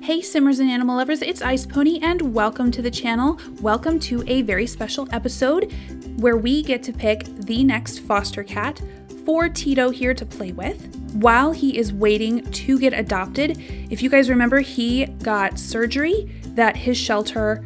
Hey Simmers and animal lovers, it's Ice Pony and welcome to the channel. Welcome to a very special episode where we get to pick the next foster cat for Tito here to play with while he is waiting to get adopted. If you guys remember, he got surgery that his shelter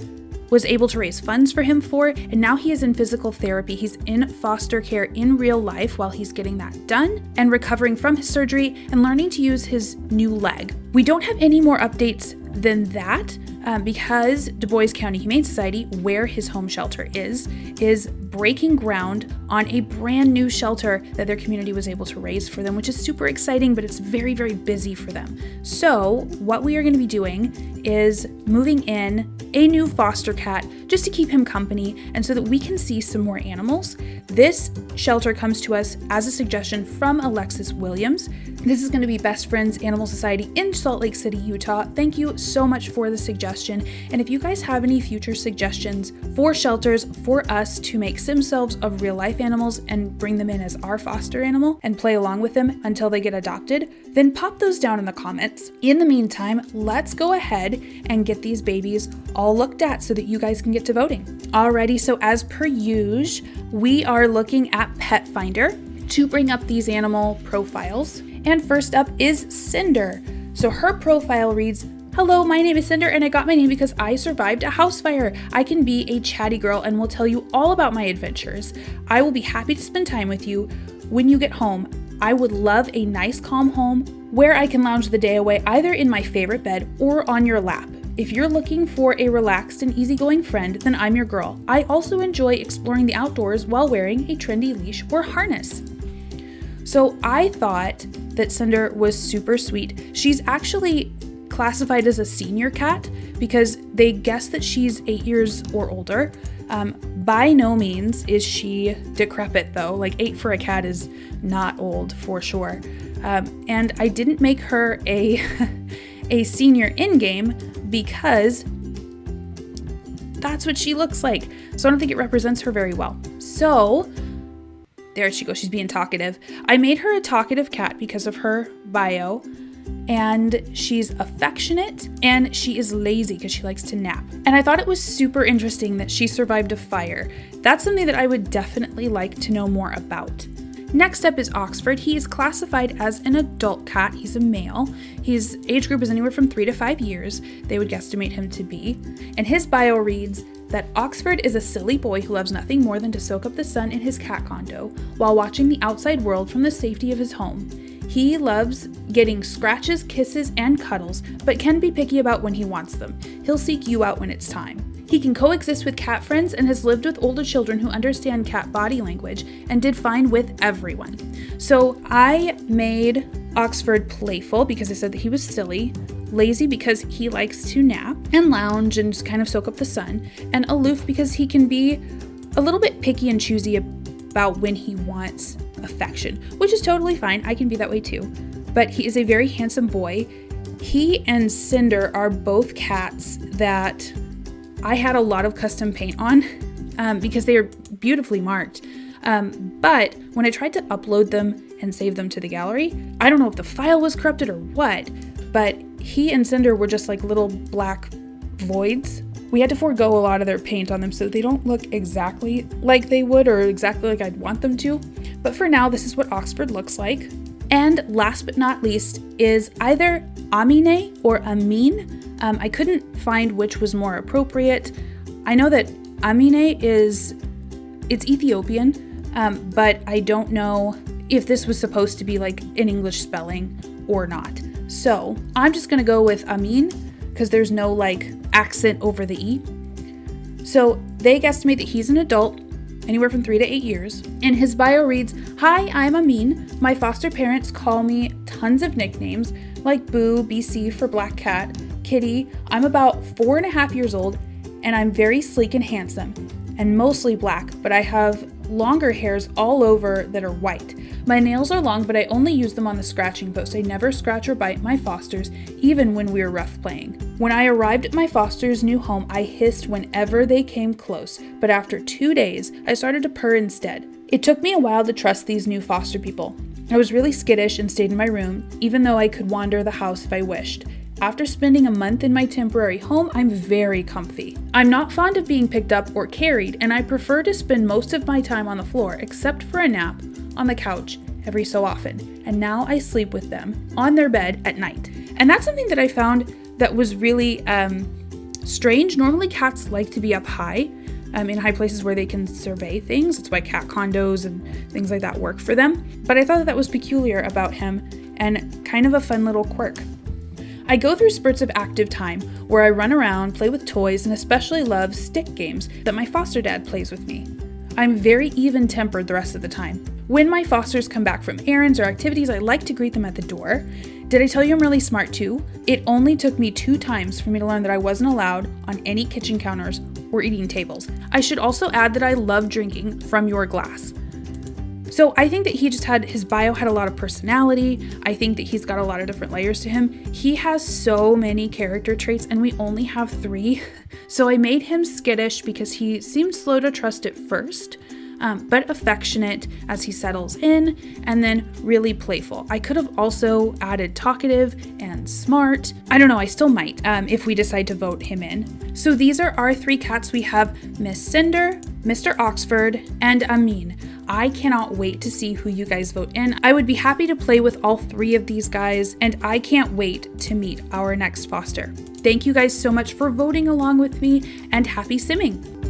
was able to raise funds for him for, and now he is in physical therapy. He's in foster care in real life while he's getting that done and recovering from his surgery and learning to use his new leg. We don't have any more updates than that because Dubois County Humane Society, where his home shelter is breaking ground on a brand new shelter that their community was able to raise for them, which is super exciting, but it's very, very busy for them. So what we are going to be doing is moving in a new foster cat just to keep him company and so that we can see some more animals. This shelter comes to us as a suggestion from Alexis Williams. This is going to be Best Friends Animal Society in Salt Lake City, Utah. Thank you so much for the suggestion. And if you guys have any future suggestions for shelters for us to make sim-selves of real life animals and bring them in as our foster animal and play along with them until they get adopted, then pop those down in the comments. In the meantime, let's go ahead and get these babies all looked at so that you guys can get to voting. Alrighty, so as per usual, we are looking at Pet Finder to bring up these animal profiles. And first up is Cinder. So her profile reads, "Hello, my name is Cinder and I got my name because I survived a house fire. I can be a chatty girl and will tell you all about my adventures. I will be happy to spend time with you when you get home. I would love a nice calm home where I can lounge the day away either in my favorite bed or on your lap. If you're looking for a relaxed and easygoing friend, then I'm your girl. I also enjoy exploring the outdoors while wearing a trendy leash or harness." So I thought that Cinder was super sweet. She's actually classified as a senior cat because they guess that she's 8 years or older. By no means is she decrepit though. Like 8 for a cat is not old for sure. And I didn't make her a a senior in-game because that's what she looks like. So I don't think it represents her very well. So there she goes. She's being talkative. I made her a talkative cat because of her bio. And she's affectionate and she is lazy because she likes to nap. And I thought it was super interesting that she survived a fire. That's something that I would definitely like to know more about. Next up is Oxford. He is classified as an adult cat. He's a male. His age group is anywhere from 3 to 5 years, they would guesstimate him to be. And his bio reads that Oxford is a silly boy who loves nothing more than to soak up the sun in his cat condo while watching the outside world from the safety of his home. He loves getting scratches, kisses, and cuddles, but can be picky about when he wants them. He'll seek you out when it's time. He can coexist with cat friends and has lived with older children who understand cat body language and did fine with everyone. So I made Oxford playful because I said that he was silly, lazy because he likes to nap and lounge and just kind of soak up the sun, and aloof because he can be a little bit picky and choosy about when he wants affection, which is totally fine. I can be that way too. But he is a very handsome boy. He and Cinder are both cats that I had a lot of custom paint on because they are beautifully marked. But when I tried to upload them and save them to the gallery, I don't know if the file was corrupted or what, but he and Cinder were just like little black voids. We had to forego a lot of their paint on them so they don't look exactly like they would or exactly like I'd want them to. But for now, this is what Oxford looks like. And last but not least is either Amine or Amin. I couldn't find which was more appropriate. I know that Amine it's Ethiopian, but I don't know if this was supposed to be like an English spelling or not. So I'm just gonna go with Amin because there's no like accent over the E. So they guesstimate that he's an adult, anywhere from 3 to 8 years. And his bio reads, "Hi, I'm Amin. My foster parents call me tons of nicknames like Boo, BC for Black Cat, Kitty. I'm about 4.5 years old and I'm very sleek and handsome and mostly black, but I have longer hairs all over that are white. My nails are long, but I only use them on the scratching post. I never scratch or bite my fosters, even when we're rough playing. When I arrived at my foster's new home, I hissed whenever they came close, but after 2 days, I started to purr instead. It took me a while to trust these new foster people. I was really skittish and stayed in my room, even though I could wander the house if I wished. After spending a month in my temporary home, I'm very comfy. I'm not fond of being picked up or carried, and I prefer to spend most of my time on the floor, except for a nap, on the couch every so often. And now I sleep with them on their bed at night. And that's something that I found that was really strange. Normally cats like to be up high, in high places where they can survey things. That's why cat condos and things like that work for them. But I thought that was peculiar about him and kind of a fun little quirk. I go through spurts of active time where I run around, play with toys, and especially love stick games that my foster dad plays with me. I'm very even-tempered the rest of the time. When my fosters come back from errands or activities, I like to greet them at the door. Did I tell you I'm really smart too? It only took me 2 times for me to learn that I wasn't allowed on any kitchen counters or eating tables. I should also add that I love drinking from your glass. So I think that his bio had a lot of personality. I think that he's got a lot of different layers to him. He has so many character traits and we only have 3. So I made him skittish because he seemed slow to trust at first, but affectionate as he settles in, and then really playful. I could have also added talkative and smart. I don't know, I still might if we decide to vote him in. So these are our 3 cats. We have Miss Cinder, Mr. Oxford, and Amin. I cannot wait to see who you guys vote in. I would be happy to play with all 3 of these guys, and I can't wait to meet our next foster. Thank you guys so much for voting along with me, and happy simming!